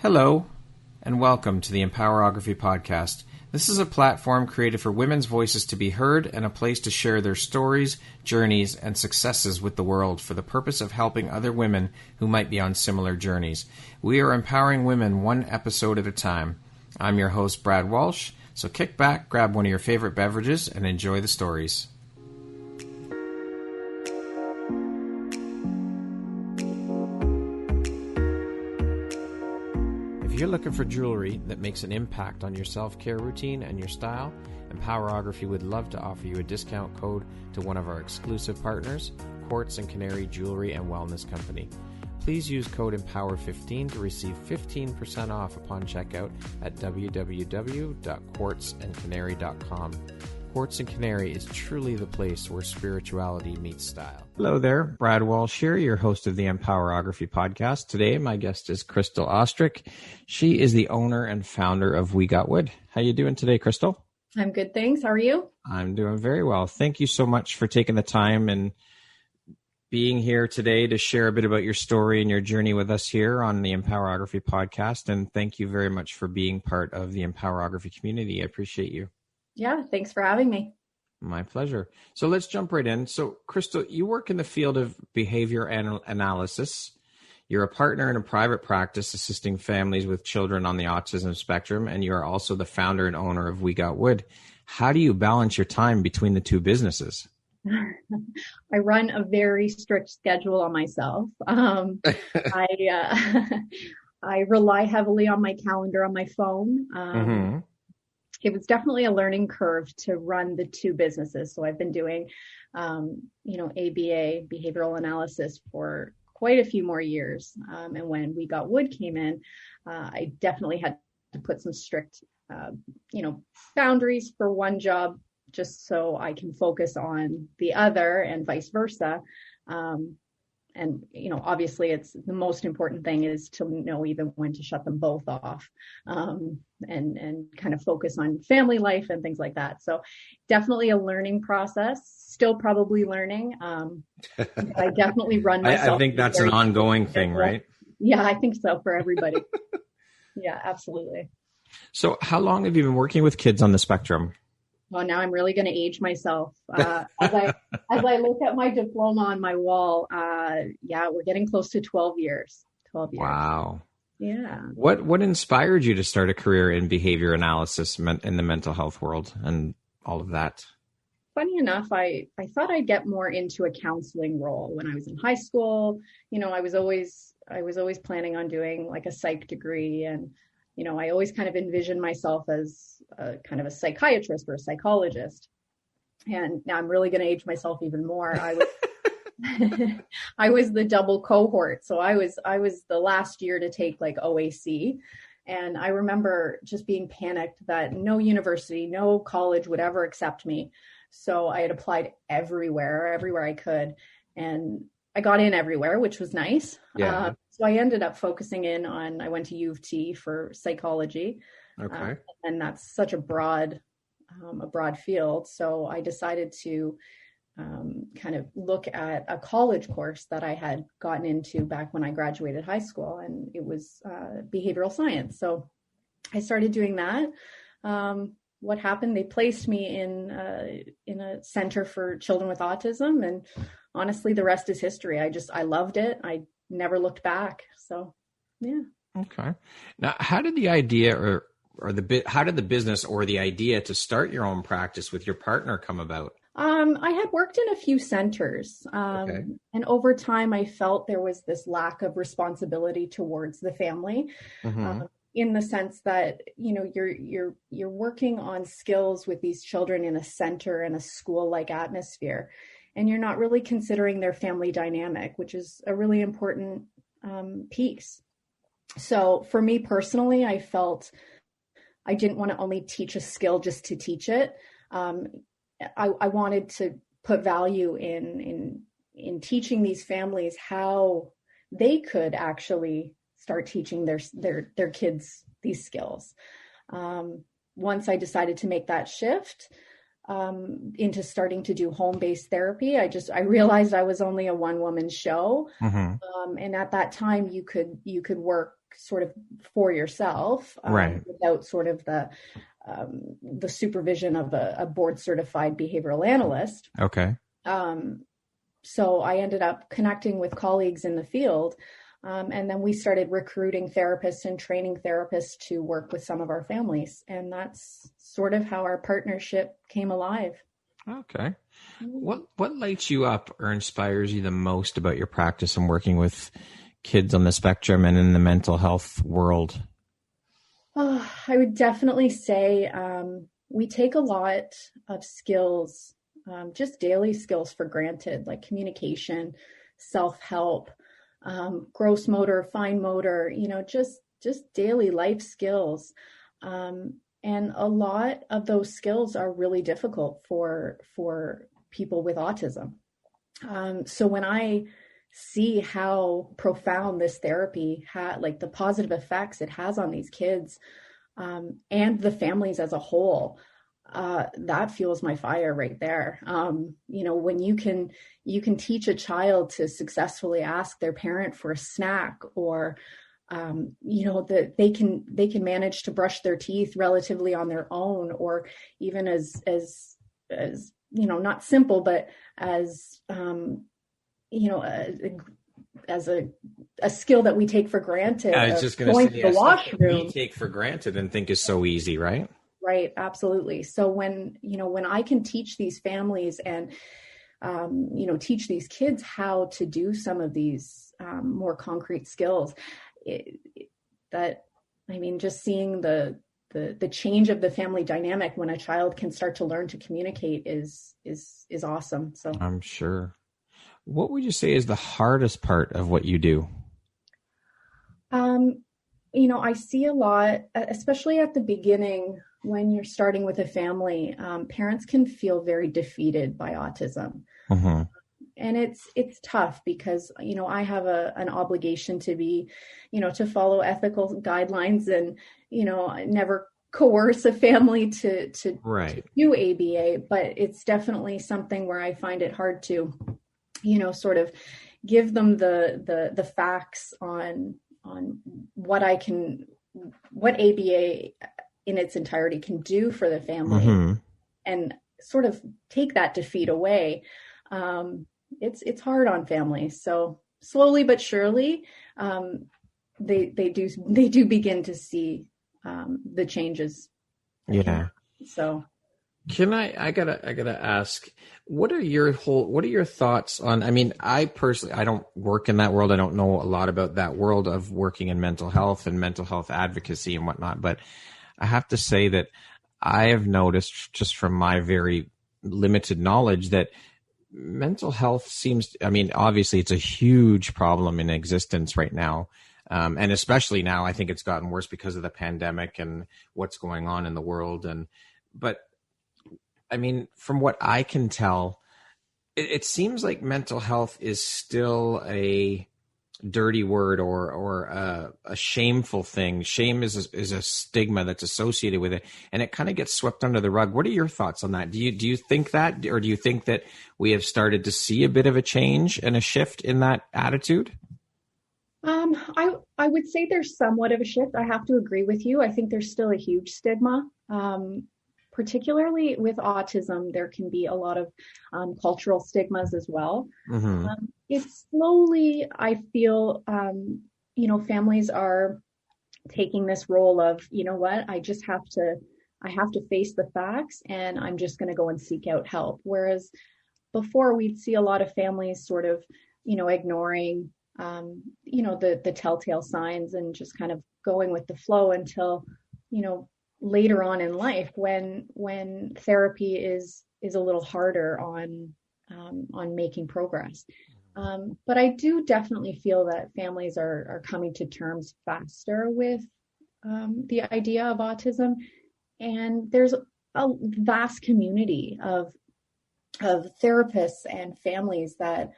Hello, and welcome to the Empowerography Podcast. This is a platform created for women's voices to be heard and a place to share their stories, journeys, and successes with the world for the purpose of helping other women who might be on similar journeys. We are empowering women one episode at a time. I'm your host, Brad Walsh, so kick back, grab one of your favorite beverages, and enjoy the stories. If you're looking for jewelry that makes an impact on your self-care routine and your style, Empowerography would love to offer you a discount code to one of our exclusive partners, Quartz & Canary Jewelry and Wellness Company. Please use code EMPOWER15 to receive 15% off upon checkout at www.quartzandcanary.com. Quartz & Canary is truly the place where spirituality meets style. Hello there, Brad Walsh here, your host of the Empowerography Podcast. Today, my guest is Crystal Oystrick. She is the owner and founder of We Got Wood. How you doing today, Crystal? I'm good, thanks. How are you? I'm doing very well. Thank you so much for taking the time and being here today to share a bit about your story and your journey with us here on the Empowerography Podcast. And thank you very much for being part of the Empowerography community. I appreciate you. Yeah, thanks for having me. My pleasure. So let's jump right in. So, Crystal, you work in the field of behavior analysis. You're a partner in a private practice assisting families with children on the autism spectrum, and you are also the founder and owner of We Got Wood. How do you balance your time between the two businesses? I run a very strict schedule on myself. I rely heavily on my calendar on my phone. It was definitely a learning curve to run the two businesses. So I've been doing, ABA, behavioral analysis, for quite a few more years. And when We Got Wood came in, I definitely had to put some strict, boundaries for one job, just so I can focus on the other and vice versa. Obviously it's the most important thing is to know even when to shut them both off, and kind of focus on family life and things like that. So definitely a learning process, still probably learning. I definitely run myself. I think that's an ongoing thing, right? Yeah, I think so for everybody. Yeah, absolutely. So how long have you been working with kids on the spectrum? Well, now I'm really going to age myself. As I look at my diploma on my wall, we're getting close to 12 years. 12 years. Wow. Yeah. What inspired you to start a career in behavior analysis in the mental health world and all of that? Funny enough, I thought I'd get more into a counseling role when I was in high school. I was always planning on doing like a psych degree, and I always kind of envisioned myself as a kind of a psychiatrist or a psychologist. And now I'm really going to age myself even more. I was the double cohort. So I was the last year to take like OAC. And I remember just being panicked that no university, no college would ever accept me. So I had applied everywhere I could. And I got in everywhere, which was nice. Yeah. So I ended up focusing in on, I went to U of T for psychology. Okay. And that's such a broad field. So I decided to kind of look at a college course that I had gotten into back when I graduated high school, and it was behavioral science. So I started doing that. What happened? They placed me in a center for children with autism, and honestly, the rest is history. I loved it. I never looked back. So, yeah. Okay. Now, how did the idea how did the business or the idea to start your own practice with your partner come about? I had worked in a few centers, and over time I felt there was this lack of responsibility towards the family, in the sense that, you're working on skills with these children in a center and a school-like atmosphere, and you're not really considering their family dynamic, which is a really important piece. So for me personally, I felt I didn't want to only teach a skill just to teach it. I wanted to put value in teaching these families how they could actually start teaching their kids these skills. Once I decided to make that shift into starting to do home-based therapy, I realized I was only a one-woman show. And at that time you could work sort of for yourself, right, without sort of the supervision of a board certified behavioral analyst. okay. So I ended up connecting with colleagues in the field. And then we started recruiting therapists and training therapists to work with some of our families. And that's sort of how our partnership came alive. Okay. What lights you up or inspires you the most about your practice and working with kids on the spectrum and in the mental health world? I would definitely say we take a lot of skills, just daily skills for granted, like communication, self-help, gross motor, fine motor, just daily life skills. And a lot of those skills are really difficult for people with autism. So when I see how profound this therapy like the positive effects it has on these kids, and the families as a whole, that fuels my fire right there. When you can teach a child to successfully ask their parent for a snack, or that they can manage to brush their teeth relatively on their own, or even as not simple, but as as a skill that we take for granted. I was just going to say, the washroom, we take for granted and think is so easy, right? Right. Absolutely. So when I can teach these families and, teach these kids how to do some of these more concrete skills, just seeing the change of the family dynamic when a child can start to learn to communicate is awesome. So I'm sure. What would you say is the hardest part of what you do? I see a lot, especially at the beginning when you're starting with a family. Parents can feel very defeated by autism. Mm-hmm. And it's tough because, I have an obligation to be, to follow ethical guidelines and, never coerce a family to do ABA, but it's definitely something where I find it hard to, sort of give them the facts on what ABA in its entirety can do for the family, mm-hmm. and sort of take that defeat away. It's hard on families. So slowly but surely, they do begin to see the changes. Yeah. So I gotta ask, what are your thoughts on, I personally, I don't work in that world. I don't know a lot about that world of working in mental health and mental health advocacy and whatnot, but I have to say that I have noticed just from my very limited knowledge that mental health seems, obviously it's a huge problem in existence right now. And especially now, I think it's gotten worse because of the pandemic and what's going on in the world. But from what I can tell, it seems like mental health is still a dirty word or a shameful thing. Shame is a stigma that's associated with it, and it kind of gets swept under the rug. What are your thoughts on that? Do you think that, or do you think that we have started to see a bit of a change and a shift in that attitude? I would say there's somewhat of a shift. I have to agree with you. I think there's still a huge stigma. Particularly with autism, there can be a lot of cultural stigmas as well. Mm-hmm. It's slowly, I feel, families are taking this role of, I have to face the facts, and I'm just going to go and seek out help. Whereas before, we'd see a lot of families sort of, ignoring, the telltale signs and just kind of going with the flow until, later on in life when therapy is a little harder on making progress. But I do definitely feel that families are coming to terms faster with the idea of autism. And there's a vast community of therapists and families that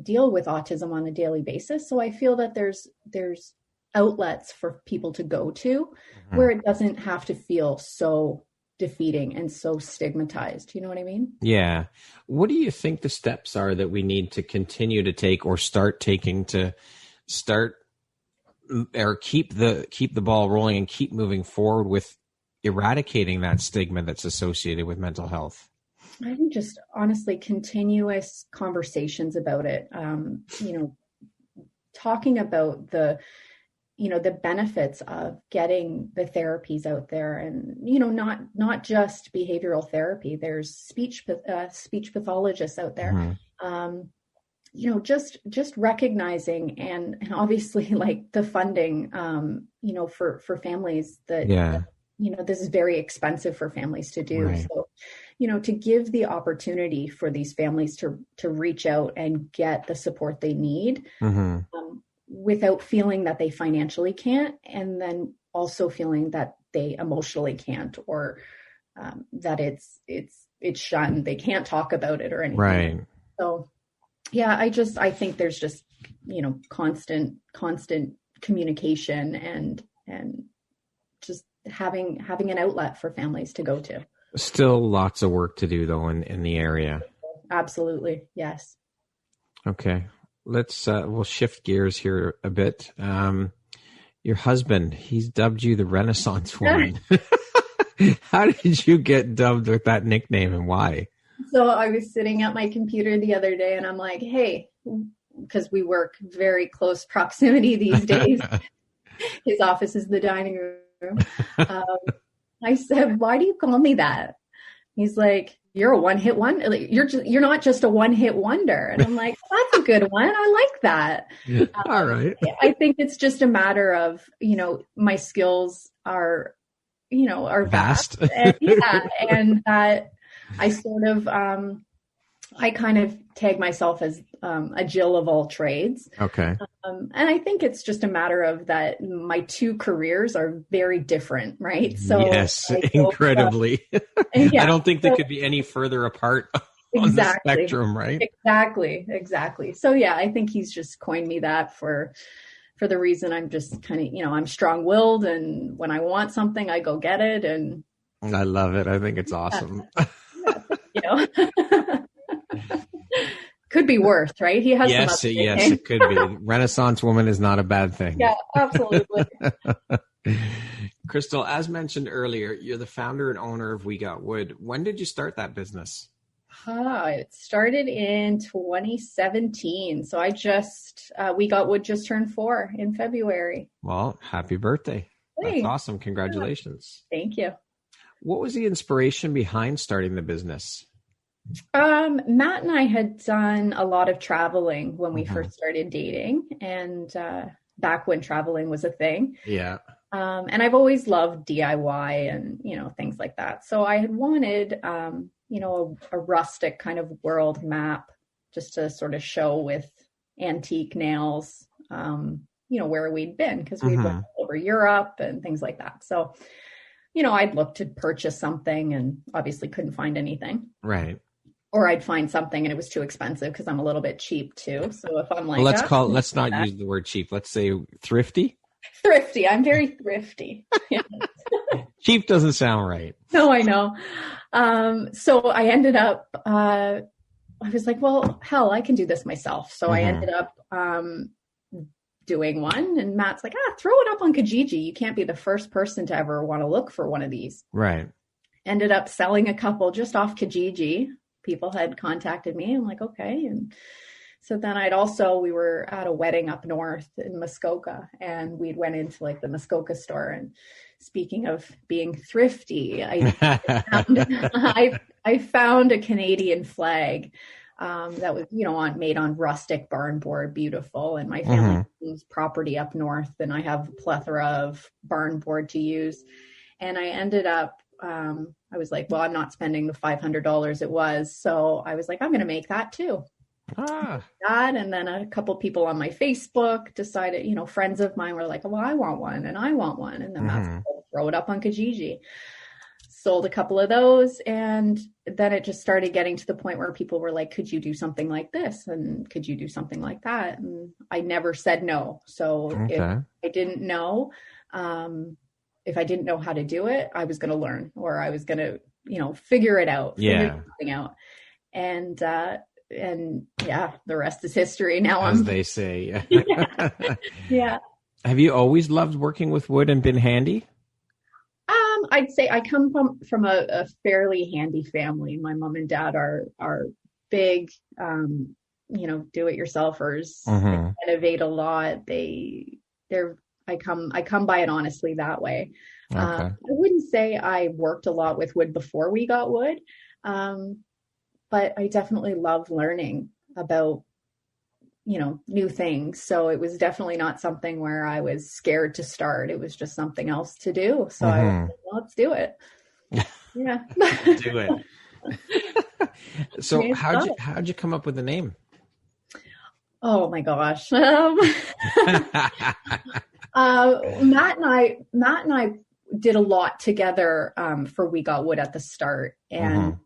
deal with autism on a daily basis. So I feel that there's outlets for people to go to, mm-hmm. where it doesn't have to feel so defeating and so stigmatized. You know what I mean? Yeah. What do you think the steps are that we need to continue to take or start taking to start or keep the ball rolling and keep moving forward with eradicating that stigma that's associated with mental health? I think just honestly continuous conversations about it. Talking about the benefits of getting the therapies out there, and not just behavioral therapy. There's speech pathologists out there. Mm-hmm. Just recognizing and obviously like the funding, for families that, this is very expensive for families to do. Right. So, to give the opportunity for these families to reach out and get the support they need, mm-hmm. Without feeling that they financially can't, and then also feeling that they emotionally can't, or that it's shunned. They can't talk about it or anything. Right. So, yeah, I think there's just, constant communication and just having an outlet for families to go to. Still lots of work to do though in the area. Absolutely. Yes. Okay. Let's we'll shift gears here a bit. Your husband, he's dubbed you the Renaissance woman. How did you get dubbed with that nickname, and why? So I was sitting at my computer the other day and I'm like, hey, because we work very close proximity these days. His office is the dining room. I said, why do you call me that? He's like, you're a one-hit wonder. You're not just a one-hit wonder. And I'm like, that's a good one. I like that. All right. I think it's just a matter of, my skills are vast. And, and that I sort of, I kind of tag myself as a Jill of all trades. Okay. And I think it's just a matter of that my two careers are very different, right? So yes, incredibly. Yeah, I don't think they could be any further apart on the spectrum, right? Exactly. So yeah, I think he's just coined me that for the reason I'm just kind of, I'm strong-willed, and when I want something, I go get it. And I love it. I think it's awesome. Could be worse, right? He has yes, it could be. Renaissance woman is not a bad thing. Yeah, absolutely. Crystal, as mentioned earlier, you're the founder and owner of We Got Wood. When did you start that business? It started in 2017. So We Got Wood just turned 4 in February. Well, happy birthday. Thanks. That's awesome. Congratulations. Thank you. What was the inspiration behind starting the business? Matt and I had done a lot of traveling when we first started dating, and back when traveling was a thing. Yeah. And I've always loved DIY and, things like that. So I had wanted, a rustic kind of world map just to sort of show with antique nails, where we'd been, because we went all over Europe and things like that. So, I'd look to purchase something and obviously couldn't find anything. Right. Or I'd find something and it was too expensive because I'm a little bit cheap too. So if I'm like, let's not use the word cheap. Let's say thrifty. Thrifty. I'm very thrifty. Cheap doesn't sound right. No, I know. So I ended up, I was like, well, hell, I can do this myself. So I ended up, doing one, and Matt's like, throw it up on Kijiji. You can't be the first person to ever want to look for one of these. Right. Ended up selling a couple just off Kijiji. People had contacted me. I'm like, okay. And so then we were at a wedding up north in Muskoka, and we went into like the Muskoka store. And speaking of being thrifty, I found a Canadian flag that was, made on rustic barn board, beautiful. And my family owns property up north, and I have a plethora of barn board to use. And I ended up, I was like, well, I'm not spending the $500 it was. So I was like, I'm going to make that too. And then a couple people on my Facebook decided, friends of mine were like, well, I want one and I want one. And then that's throw it up on Kijiji. Sold a couple of those. And then it just started getting to the point where people were like, could you do something like this? And could you do something like that? And I never said no. So if I didn't know, if I didn't know how to do it, I was going to learn, or I was going to, figure it out, figure something out. And yeah, the rest is history. Now, as they say. Yeah. Have you always loved working with wood and been handy? I'd say I come from a fairly handy family. My mom and dad are big, do-it-yourselfers. Mm-hmm. They innovate a lot. I come by it honestly that way. Okay. I wouldn't say I worked a lot with wood before we got wood, but I definitely love learning about new things. So it was definitely not something where I was scared to start. It was just something else to do. So I was like, well, let's do it. Yeah. Do it. So how'd you come up with the name? Oh my gosh. Matt and I did a lot together for We Got Wood at the start. And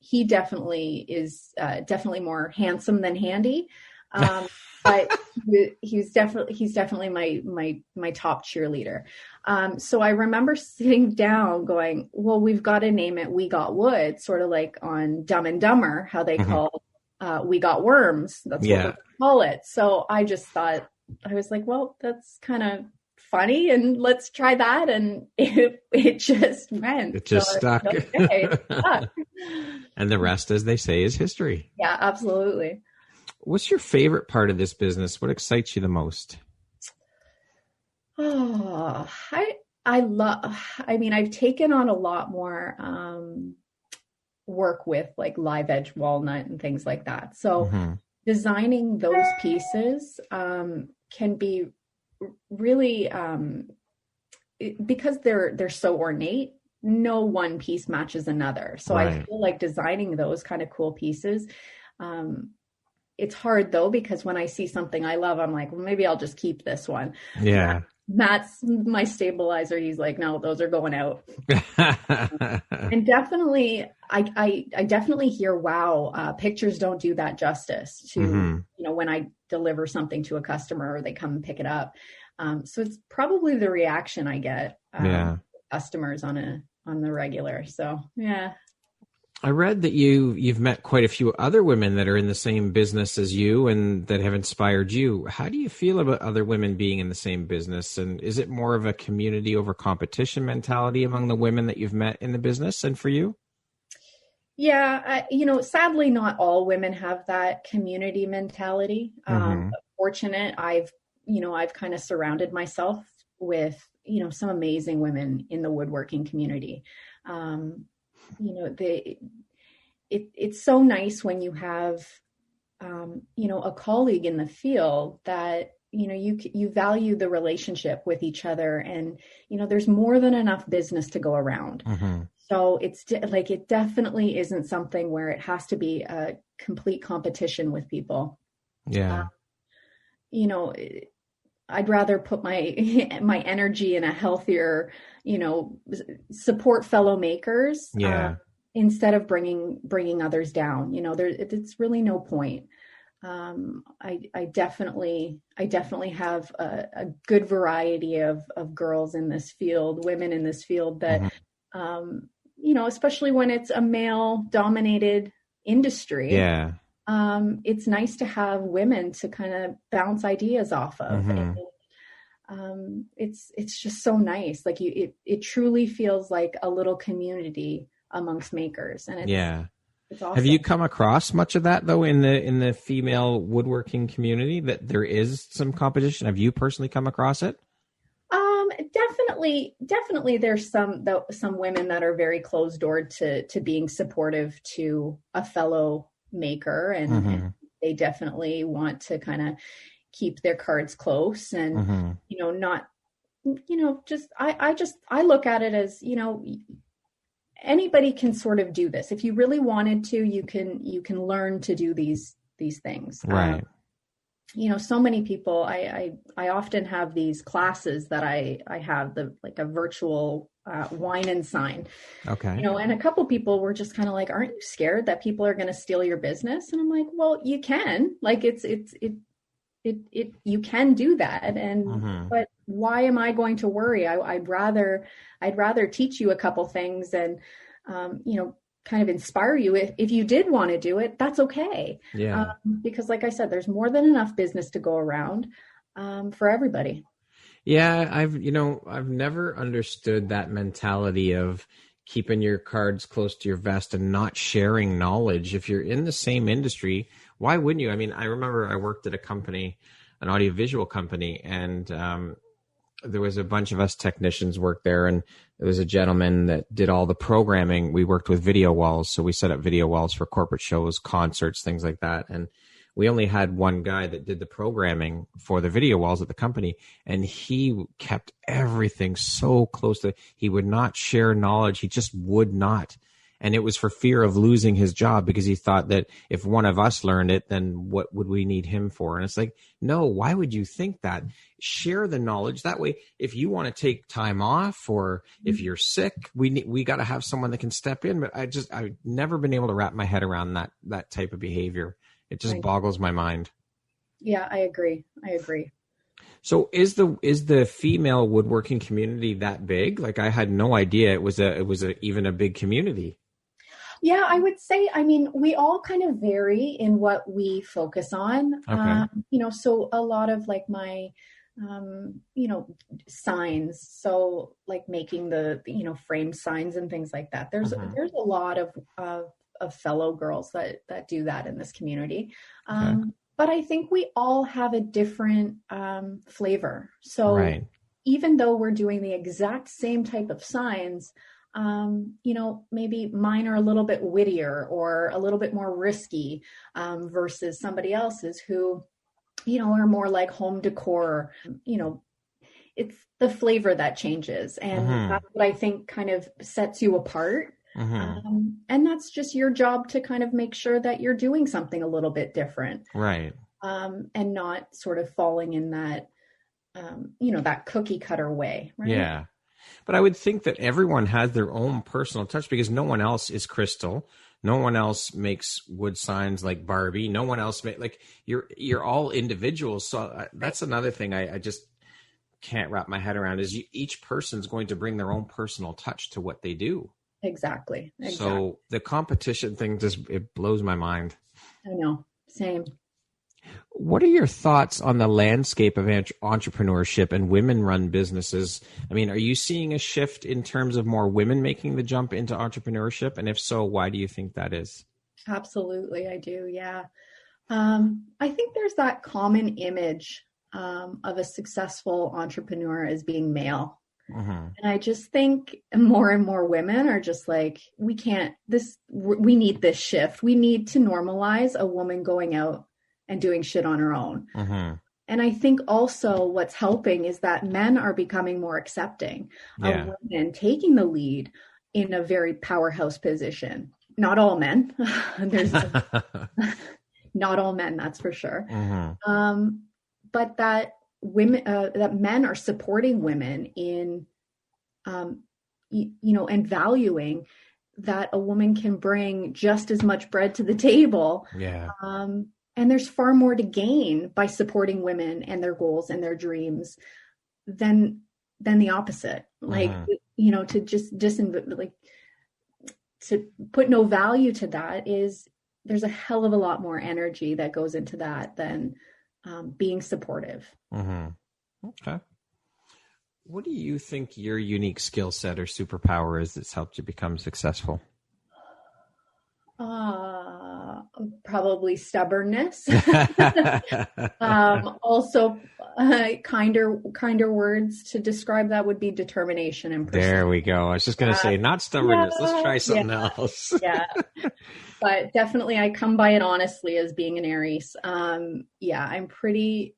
he definitely is definitely more handsome than handy. But he's definitely my top cheerleader. So I remember sitting down going, well, we've got to name it We Got Wood, sort of like on Dumb and Dumber, how they call We Got Worms. That's what they call it. So I just thought, I was like, well, that's kind of funny, and let's try that. And it just went. It just stuck. It stuck. And the rest, as they say, is history. Yeah, absolutely. What's your favorite part of this business? What excites you the most? Oh, I've taken on a lot more work with like live edge walnut and things like that. So designing those pieces can be really, because they're so ornate, no one piece matches another. So I feel like designing those kind of cool pieces, it's hard though, because when I see something I love, I'm like, well, maybe I'll just keep this one. Yeah. Matt's my stabilizer. He's like, no, those are going out. And definitely, I definitely hear, wow, pictures don't do that justice to, when I deliver something to a customer or they come and pick it up. So it's probably the reaction I get customers on the regular. So, yeah. I read that you've met quite a few other women that are in the same business as you and that have inspired you. How do you feel about other women being in the same business? And is it more of a community over competition mentality among the women that you've met in the business and for you? Yeah, sadly, not all women have that community mentality. Fortunate, I've kind of surrounded myself with, some amazing women in the woodworking community. It's so nice when you have, a colleague in the field that, you value the relationship with each other, and, there's more than enough business to go around. So it definitely isn't something where it has to be a complete competition with people. Yeah. I'd rather put my energy in a healthier, support fellow makers, instead of bringing others down. It's really no point. I definitely have a good variety of girls in this field, women in this field that, especially when it's a male dominated industry. Yeah. It's nice to have women to kind of bounce ideas off of. And, it's just so nice. Like it truly feels like a little community amongst makers. And it's awesome. Have you come across much of that though in the female woodworking community, that there is some competition? Have you personally come across it? Definitely there's some women that are very closed door to being supportive to a fellow maker, and they definitely want to kind of keep their cards close and not I look at it as anybody can sort of do this. If you really wanted to, you can learn to do these things, right? So many people, I often have these classes that I have like a virtual wine and sign. Okay. And a couple people were just kind of like, aren't you scared that people are going to steal your business? And I'm like, well, you can, like, you can do that. And, but why am I going to worry? I'd rather teach you a couple things and, kind of inspire you. If you did want to do it, that's okay. Yeah. Because like I said, there's more than enough business to go around, for everybody. Yeah, I've never understood that mentality of keeping your cards close to your vest and not sharing knowledge. If you're in the same industry, why wouldn't you? I mean, I remember I worked at a company, an audiovisual company, and there was a bunch of us technicians worked there, and there was a gentleman that did all the programming. We worked with video walls, so we set up video walls for corporate shows, concerts, things like that. And we only had one guy that did the programming for the video walls at the company, and he kept everything so close to, he would not share knowledge. He just would not. And it was for fear of losing his job, because he thought that if one of us learned it, then what would we need him for? And it's like, no, why would you think that? Share the knowledge. That way, if you want to take time off, or if you're sick, we got to have someone that can step in. But I've never been able to wrap my head around that type of behavior. It just boggles my mind. Yeah, I agree. So is the female woodworking community that big? Like, I had no idea it was even a big community. Yeah, I would say, I mean, we all kind of vary in what we focus on. Okay. So a lot of like my, signs. So like making the, frame signs and things like that. There's a lot of fellow girls that do that in this community. Okay. But I think we all have a different flavor. So right. Even though we're doing the exact same type of signs, maybe mine are a little bit wittier or a little bit more risky versus somebody else's who, are more like home decor. It's the flavor that changes. And that's what I think kind of sets you apart. And that's just your job to kind of make sure that you're doing something a little bit different. Right. And not sort of falling in that, that cookie cutter way. Right? Yeah. But I would think that everyone has their own personal touch, because no one else is Crystal. No one else makes wood signs like Barbie. No one else you're all individuals. So that's another thing I just can't wrap my head around, is each person's going to bring their own personal touch to what they do. Exactly. So the competition thing it blows my mind. I know. Same. What are your thoughts on the landscape of entrepreneurship and women-run businesses? I mean, are you seeing a shift in terms of more women making the jump into entrepreneurship? And if so, why do you think that is? Absolutely, I do. Yeah. I think there's that common image of a successful entrepreneur as being male. And I just think more and more women are just like, we need this shift. We need to normalize a woman going out and doing shit on her own. And I think also what's helping is that men are becoming more accepting of women taking the lead in a very powerhouse position. Not all men. There's not all men, that's for sure. But that men are supporting women in, and valuing that a woman can bring just as much bread to the table. Yeah. And there's far more to gain by supporting women and their goals and their dreams than the opposite. Like, to just to put no value to that there's a hell of a lot more energy that goes into that than being supportive. Okay. What do you think your unique skill set or superpower is that's helped you become successful? Probably stubbornness. Also, kinder words to describe that would be determination and persistence. There we go. I was just going to say, not stubbornness. Let's try something else. But definitely I come by it honestly as being an Aries. I'm pretty,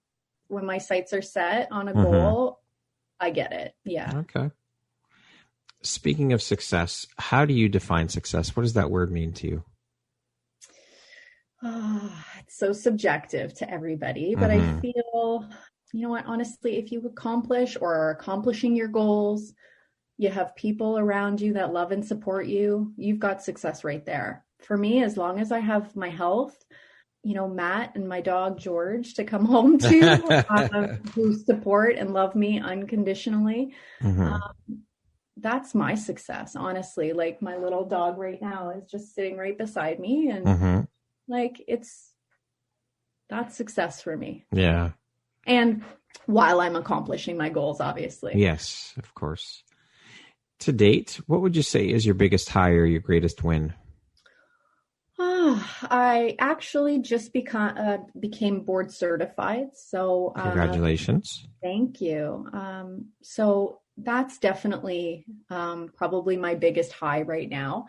when my sights are set on a goal, I get it. Yeah. Okay. Speaking of success, how do you define success? What does that word mean to you? It's so subjective to everybody, but I feel, honestly, if you accomplish or are accomplishing your goals, you have people around you that love and support you, you've got success right there. For me, as long as I have my health, Matt and my dog George to come home to, who support and love me unconditionally, that's my success, honestly. Like, my little dog right now is just sitting right beside me, and that's success for me. Yeah. And while I'm accomplishing my goals, obviously. Yes, of course. To date, what would you say is your biggest high or your greatest win? I actually just became board certified. So Congratulations. Thank you. So that's definitely probably my biggest high right now.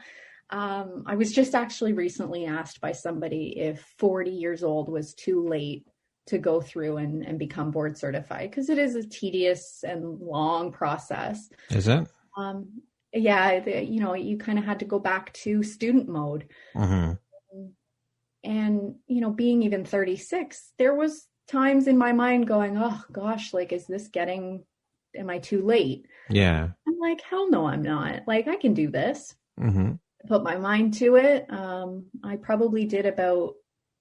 I was just actually recently asked by somebody if 40 years old was too late to go through and become board certified, because it is a tedious and long process. Is it? Yeah, you kind of had to go back to student mode. Mm-hmm. And, being even 36, there was times in my mind going, oh gosh, like, am I too late? Yeah. I'm like, hell no, I'm not. Like, I can do this. Mm-hmm. Put my mind to it. I probably did about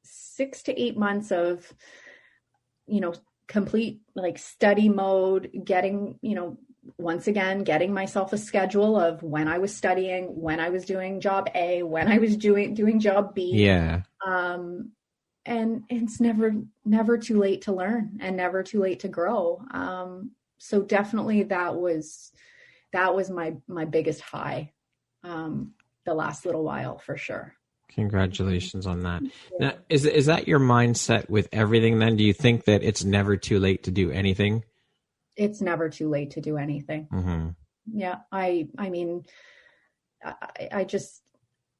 6 to 8 months of, complete like study mode, getting, once again, getting myself a schedule of when I was studying, when I was doing job A, when I was doing job B. Yeah. And it's never too late to learn and never too late to grow. So definitely that was my biggest high, the last little while, for sure. Congratulations on that. Yeah. Now, is that your mindset with everything then? Do you think that it's never too late to do anything? It's never too late to do anything. Mm-hmm. Yeah. I mean,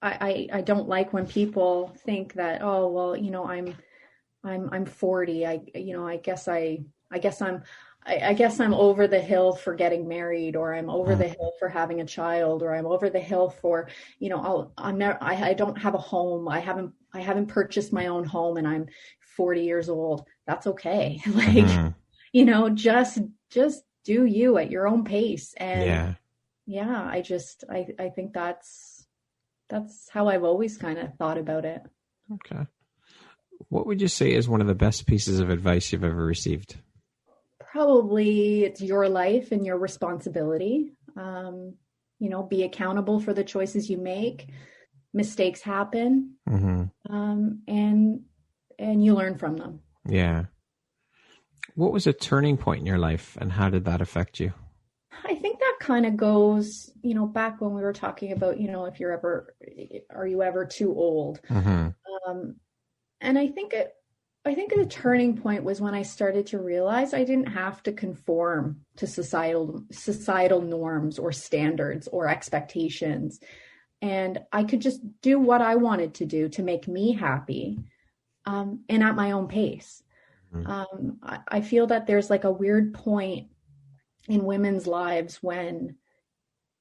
I don't like when people think that, oh, well, I'm 40. I guess I'm over the hill for getting married, or I'm over the hill for having a child, or I'm over the hill for, I don't have a home. I haven't purchased my own home and I'm 40 years old. That's okay. Like, just do you at your own pace. And I think that's how I've always kind of thought about it. Okay. What would you say is one of the best pieces of advice you've ever received? Probably it's your life and your responsibility. Be accountable for the choices you make. Mistakes happen. Mm-hmm. And you learn from them. Yeah. What was a turning point in your life and how did that affect you? I think that kind of goes, back when we were talking about, if are you ever too old? Mm-hmm. And I think the turning point was when I started to realize I didn't have to conform to societal norms or standards or expectations. And I could just do what I wanted to do to make me happy, and at my own pace. Mm-hmm. I feel that there's like a weird point in women's lives when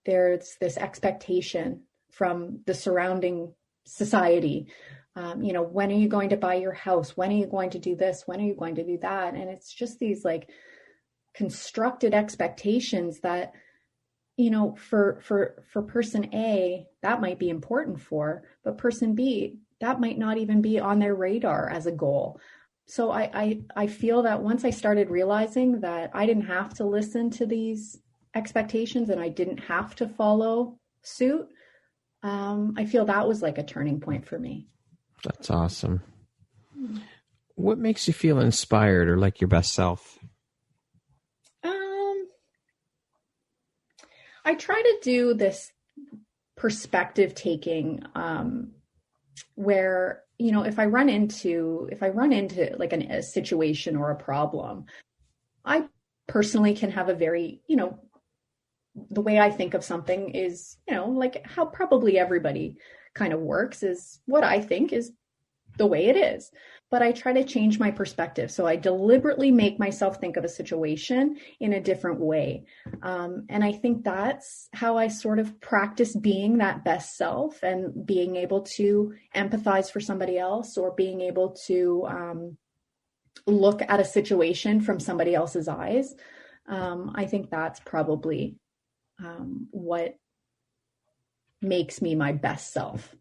there's this expectation from the surrounding society. When are you going to buy your house? When are you going to do this? When are you going to do that? And it's just these like constructed expectations that, for person A, that might be important for, but person B, that might not even be on their radar as a goal. So I feel that once I started realizing that I didn't have to listen to these expectations and I didn't have to follow suit, I feel that was like a turning point for me. That's awesome. What makes you feel inspired or like your best self? I try to do this perspective taking, where, if I run into like a situation or a problem, I personally can have a very, the way I think of something is, like how probably everybody kind of works is what I think is the way it is. But I try to change my perspective. So I deliberately make myself think of a situation in a different way. And I think that's how I sort of practice being that best self and being able to empathize for somebody else, or being able to look at a situation from somebody else's eyes. I think that's probably what makes me my best self.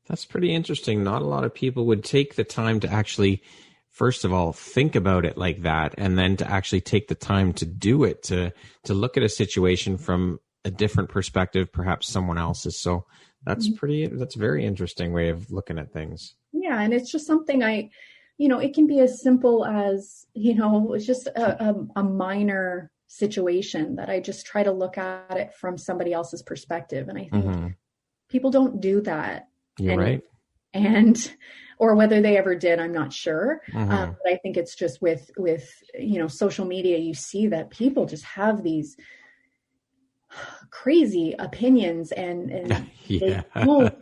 That's pretty interesting. Not a lot of people would take the time to actually, first of all, think about it like that, and then to actually take the time to do it, to look at a situation from a different perspective, perhaps someone else's. So that's very interesting way of looking at things. Yeah. And it's just something I it can be as simple as, it's just a minor situation that I just try to look at it from somebody else's perspective. And I think people don't do that. You're right. Or whether they ever did, I'm not sure. But I think it's just with social media, you see that people just have these crazy opinions and they don't,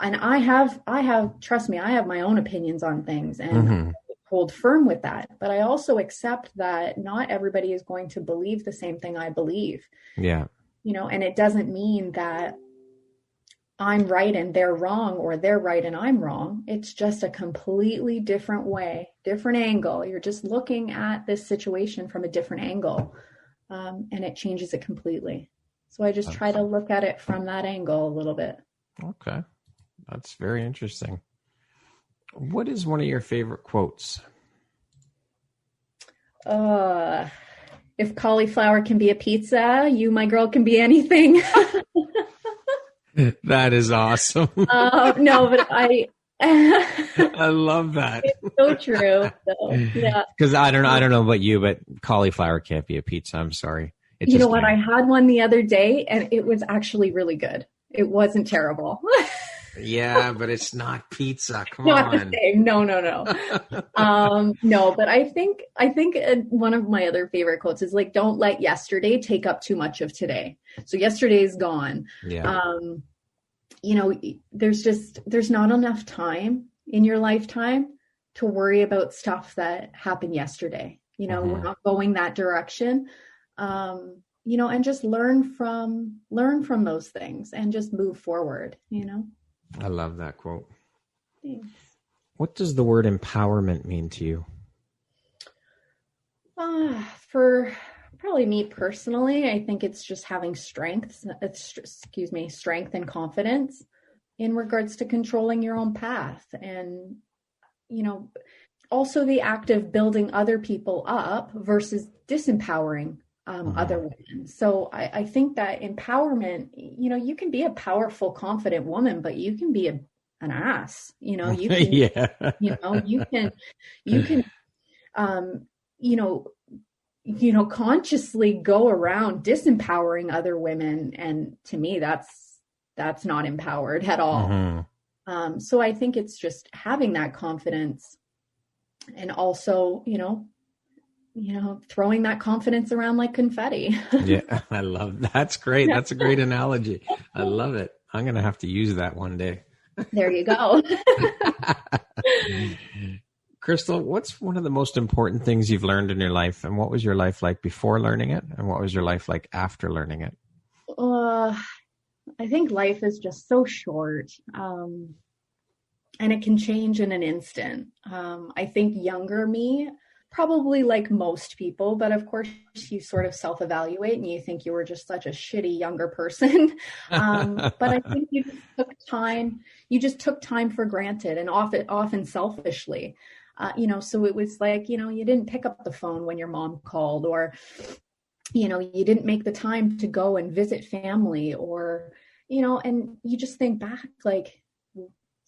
and I have, trust me, I have my own opinions on things and I hold firm with that. But I also accept that not everybody is going to believe the same thing I believe. Yeah. And it doesn't mean that I'm right and they're wrong, or they're right and I'm wrong. It's just a completely different way, different angle. You're just looking at this situation from a different angle, and it changes it completely. So I just try to look at it from that angle a little bit. Okay. That's very interesting. What is one of your favorite quotes? If cauliflower can be a pizza, you, my girl, can be anything. That is awesome. No, but I love that. It's so true. So, yeah. Because I don't know about you, but cauliflower can't be a pizza. I'm sorry. You know what? I had one the other day and it was actually really good. It wasn't terrible. Yeah, but it's not pizza. Come not on. The same. No. No, but I think one of my other favorite quotes is like, don't let yesterday take up too much of today. So yesterday is gone. Yeah. There's not enough time in your lifetime to worry about stuff that happened yesterday. We're not going that direction. And just learn from those things and just move forward, I love that quote. Thanks. What does the word empowerment mean to you? For probably me personally, I think it's just having strength and confidence in regards to controlling your own path. And, also the act of building other people up versus disempowering other women. So I think that empowerment, you can be a powerful, confident woman, but you can be an ass, you can, you can, consciously go around disempowering other women. And to me, that's not empowered at all. So I think it's just having that confidence and also, throwing that confidence around like confetti. Yeah, I love that. That's great. That's a great analogy. I love it. I'm going to have to use that one day. There you go. Crystal, what's one of the most important things you've learned in your life? And what was your life like before learning it? And what was your life like after learning it? I think life is just so short. And it can change in an instant. I think younger me, probably like most people, but of course you sort of self-evaluate and you think you were just such a shitty younger person. But I think you just took time for granted and often selfishly, so it was like, you didn't pick up the phone when your mom called, or, you didn't make the time to go and visit family, or, and you just think back, like,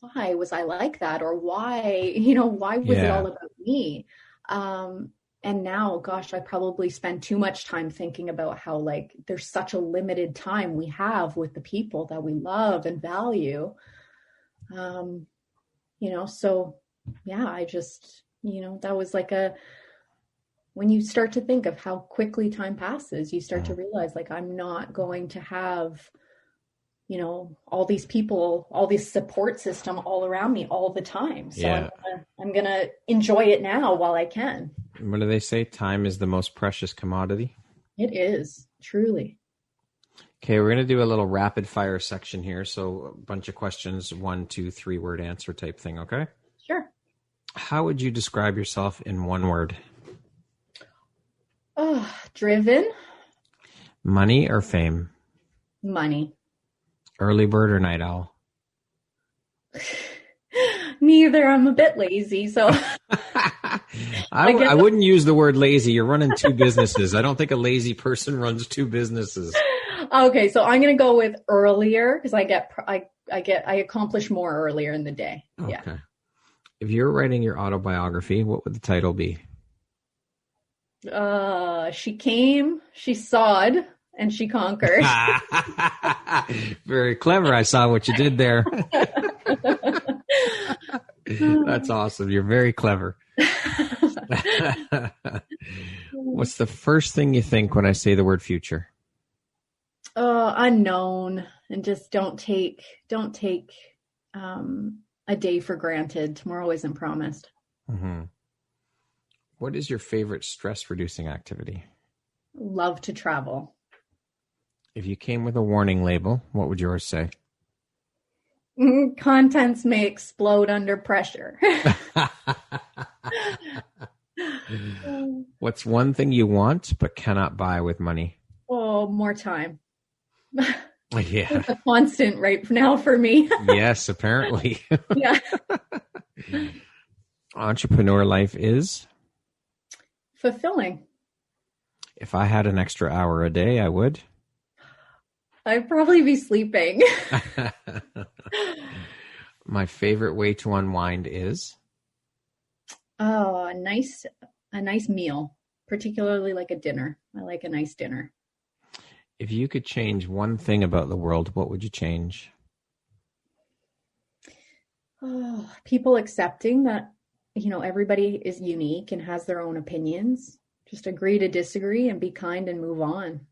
why was I like that? Or why was it all about me? And now, gosh, I probably spend too much time thinking about how like there's such a limited time we have with the people that we love and value. So yeah, I just, that was like when you start to think of how quickly time passes, you start to realize like, I'm not going to have, all these people, all this support system all around me all the time. So yeah. I'm going to enjoy it now while I can. What do they say? Time is the most precious commodity. It is, truly. Okay, we're going to do a little rapid fire section here. So a bunch of questions, 1, 2, 3 word answer type thing. Okay. Sure. How would you describe yourself in one word? Driven. Money or fame? Money. Early bird or night owl? Neither. I'm a bit lazy, so. I wouldn't use the word lazy. You're running 2 businesses. I don't think a lazy person runs 2 businesses. Okay, so I'm going to go with earlier because I accomplish more earlier in the day. Okay. Yeah. If you're writing your autobiography, what would the title be? She came, she sawed, and she conquered. Very clever. I saw what you did there. That's awesome. You're very clever. What's the first thing you think when I say the word future? Unknown, and just don't take a day for granted. Tomorrow isn't promised. Mm-hmm. What is your favorite stress-reducing activity? Love to travel. If you came with a warning label, what would yours say? Contents may explode under pressure. What's one thing you want but cannot buy with money? Oh, more time. Yeah. It's a constant right now for me. Yes, apparently. Yeah. Entrepreneur life is? Fulfilling. If I had an extra hour a day, I would? I'd probably be sleeping. My favorite way to unwind is? Oh, a nice meal, particularly like a dinner. I like a nice dinner. If you could change one thing about the world, what would you change? Oh, people accepting that, everybody is unique and has their own opinions. Just agree to disagree and be kind and move on.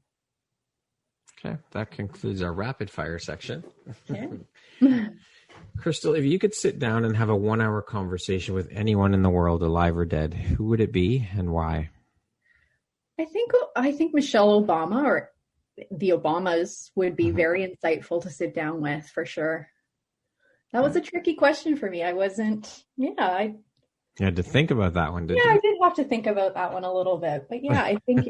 Okay, that concludes our rapid fire section. Okay. Crystal, if you could sit down and have a 1-hour conversation with anyone in the world, alive or dead, who would it be and why? I think Michelle Obama or the Obamas would be very insightful to sit down with, for sure. That was a tricky question for me. You had to think about that one, didn't you? Yeah, I did have to think about that one a little bit. But yeah, I think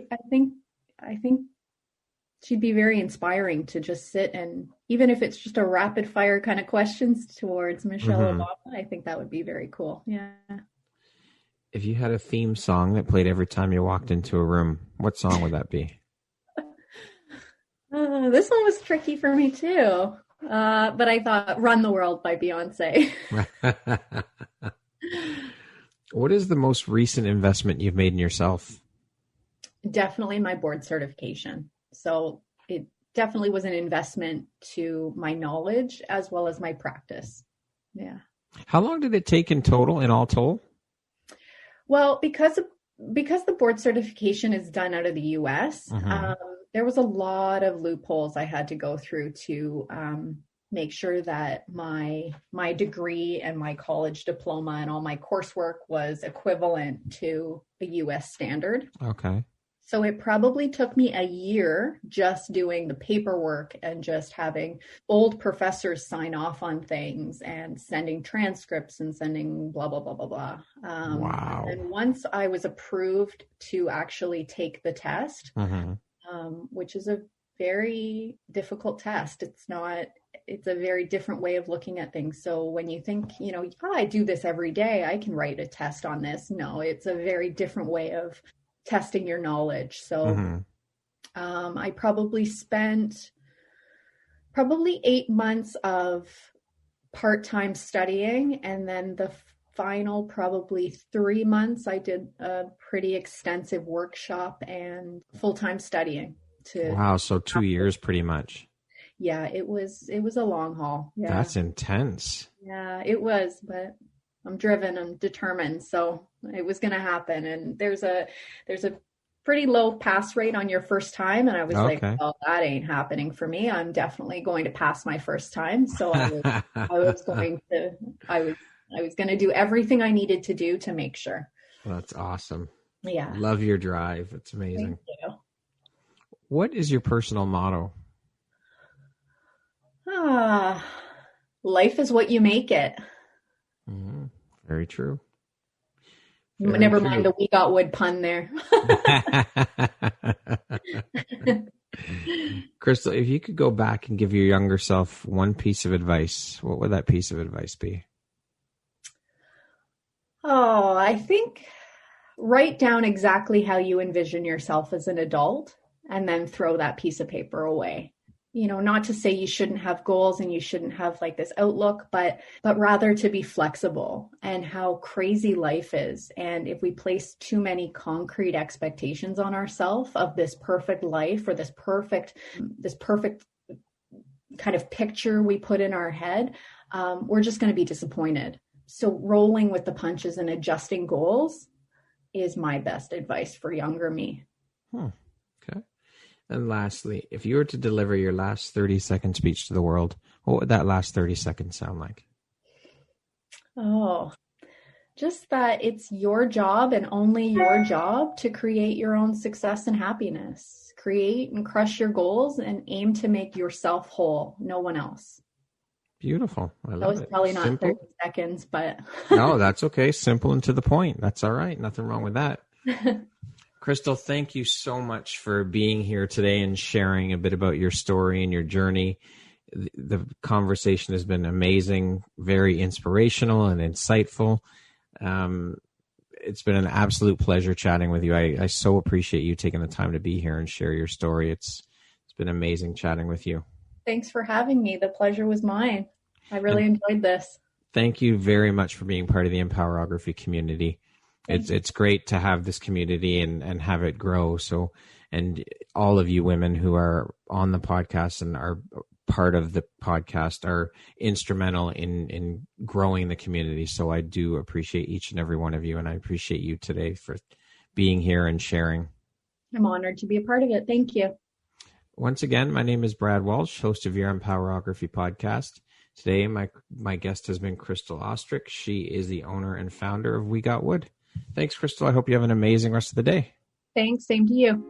she'd be very inspiring to just sit and, even if it's just a rapid fire kind of questions towards Michelle Obama, I think that would be very cool. Yeah. If you had a theme song that played every time you walked into a room, what song would that be? This one was tricky for me too. But I thought Run the World by Beyonce. What is the most recent investment you've made in yourself? Definitely my board certification. So it definitely was an investment to my knowledge as well as my practice. Yeah. How long did it take in total, in all told? Well, because the board certification is done out of the US, there was a lot of loopholes I had to go through to make sure that my degree and my college diploma and all my coursework was equivalent to a US standard. Okay. So it probably took me a year just doing the paperwork and just having old professors sign off on things and sending transcripts and sending blah, blah, blah, blah, blah. Wow. And once I was approved to actually take the test, which is a very difficult test. It's a very different way of looking at things. So when you think, I do this every day, I can write a test on this. No, it's a very different way of testing your knowledge. So I probably spent 8 months of part-time studying, and then the final probably 3 months I did a pretty extensive workshop and full-time studying. Wow, so 2 years pretty much. Yeah, it was a long haul. Yeah. That's intense. Yeah, it was, but I'm driven, I'm determined, so it was going to happen. And there's a pretty low pass rate on your first time, and I was like, well, that ain't happening for me. I'm definitely going to pass my first time. So I was going to do everything I needed to do to make sure. Well, that's awesome. Yeah. Love your drive. It's amazing. Thank you. What is your personal motto? Life is what you make it. Very true. Never mind the "we got wood" pun there. Crystal, if you could go back and give your younger self one piece of advice, what would that piece of advice be? Oh, I think write down exactly how you envision yourself as an adult and then throw that piece of paper away. not to say you shouldn't have goals and you shouldn't have like this outlook, but rather to be flexible and how crazy life is. And if we place too many concrete expectations on ourselves of this perfect life or this perfect kind of picture we put in our head, we're just going to be disappointed. So rolling with the punches and adjusting goals is my best advice for younger me. Okay. And lastly, if you were to deliver your last 30-second speech to the world, what would that last 30 seconds sound like? Oh, just that it's your job and only your job to create your own success and happiness. Create and crush your goals and aim to make yourself whole, no one else. Beautiful. I love it. That was probably not Simple. 30 seconds, but... No, that's okay. Simple and to the point. That's all right. Nothing wrong with that. Crystal, thank you so much for being here today and sharing a bit about your story and your journey. The conversation has been amazing, very inspirational and insightful. It's been an absolute pleasure chatting with you. I so appreciate you taking the time to be here and share your story. It's been amazing chatting with you. Thanks for having me. The pleasure was mine. I really enjoyed this. Thank you very much for being part of the Empowerography community. It's great to have this community and have it grow. So, and all of you women who are on the podcast and are part of the podcast are instrumental in growing the community. So I do appreciate each and every one of you. And I appreciate you today for being here and sharing. I'm honored to be a part of it. Thank you. Once again, my name is Brad Walsh, host of your Empowerography Podcast. Today, my guest has been Crystal Oystrick. She is the owner and founder of We Got Wood. Thanks, Crystal. I hope you have an amazing rest of the day. Thanks. Same to you.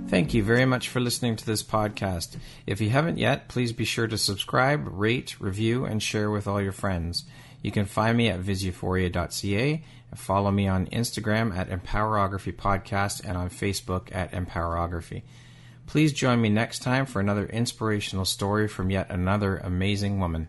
Thank you very much for listening to this podcast. If you haven't yet, please be sure to subscribe, rate, review, and share with all your friends. You can find me at visuphoria.ca and follow me on Instagram at Empowerography Podcast and on Facebook at Empowerography. Please join me next time for another inspirational story from yet another amazing woman.